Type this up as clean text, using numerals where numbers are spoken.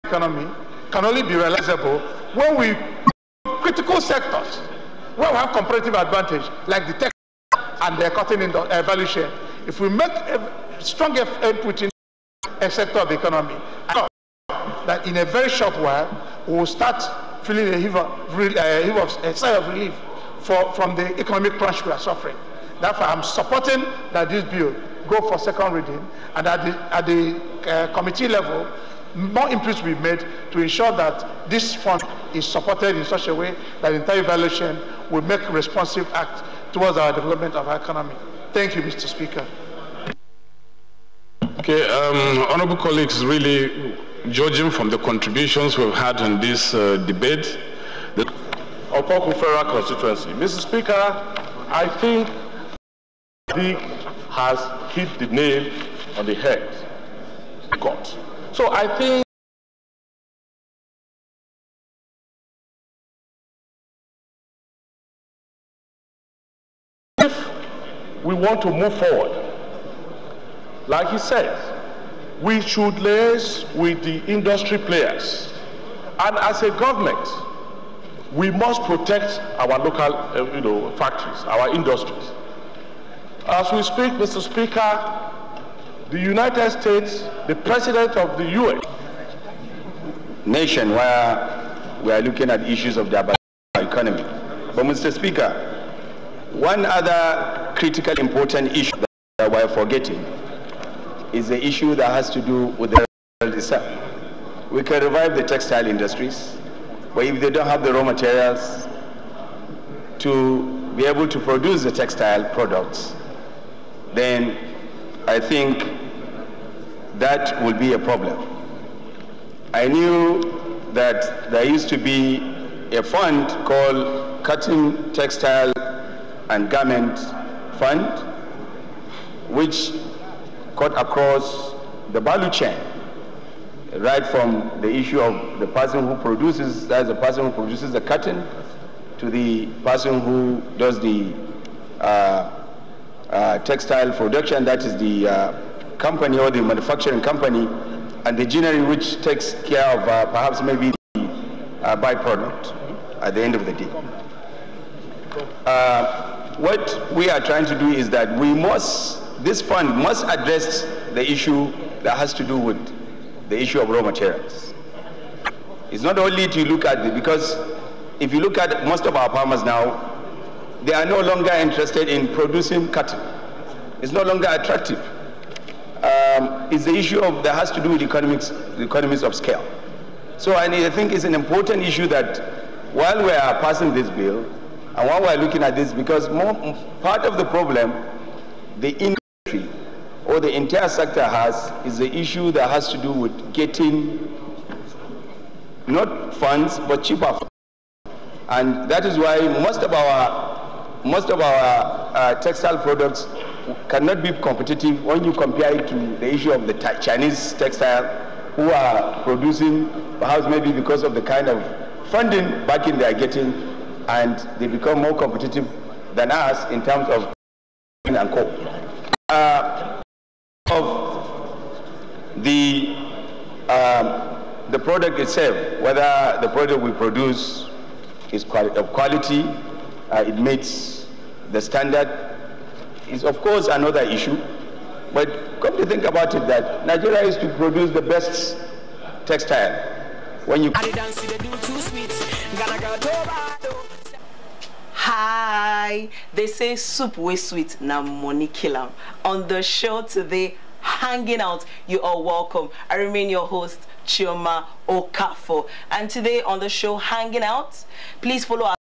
economy can only be realizable when we critical sectors where we have comparative advantage, like the tech and the cotton value chain. If we make a strong input in a sector of the economy, that in a very short while we will start feeling a sigh of relief from the economic crunch we are suffering. Therefore, I'm supporting that this bill go for second reading, and at the committee level, more inputs will be made to ensure that this fund is supported in such a way that the entire evaluation will make a responsive act towards our development of our economy. Thank you, Mr. Speaker. Okay, honorable colleagues, really judging from the contributions we've had in this debate, the Opoku Federal Constituency. Mr. Speaker, I think Dick has hit the nail on the head. So I think if we want to move forward, like he said, we should liaise with the industry players. And as a government, we must protect our local factories, our industries. As we speak, Mr. Speaker, the United States, the President of the UN, nation where we are looking at issues of the economy. But Mr. Speaker, one other critical important issue that we are forgetting is the issue that has to do with the world itself. We can revive the textile industries, but if they don't have the raw materials to be able to produce the textile products, then I think that will be a problem. I knew that there used to be a fund called Cotton, Textile and Garment Fund, which cut across the value chain, right from the issue of the person who produces, that's the person who produces the cotton, to the person who does the textile production, that is the company or the manufacturing company, and the ginnery which takes care of perhaps maybe the byproduct at the end of the day. What we are trying to do is that this fund must address the issue that has to do with the issue of raw materials. It's not only to look at it, because if you look at most of our farmers now, they are no longer interested in producing cotton. It's no longer attractive. It's the issue that has to do with the economies of scale. So I think it's an important issue that while we are passing this bill, and while we are looking at this, because part of the problem the industry or the entire sector has is the issue that has to do with getting not funds but cheaper funds. And that is why most of our textile products cannot be competitive when you compare it to the issue of the Chinese textile, who are producing perhaps maybe because of the kind of funding backing they are getting, and they become more competitive than us in terms of and co. Of the product itself, whether the product we produce is of quality, it meets the standard, is of course another issue. But come to think about it, that Nigeria is to produce the best textile. When you Hi, they say soup way sweet, now money kill 'em. On the show today, hanging out, you are welcome. I remain your host, Chioma Okafo, and today on the show hanging out, please follow us.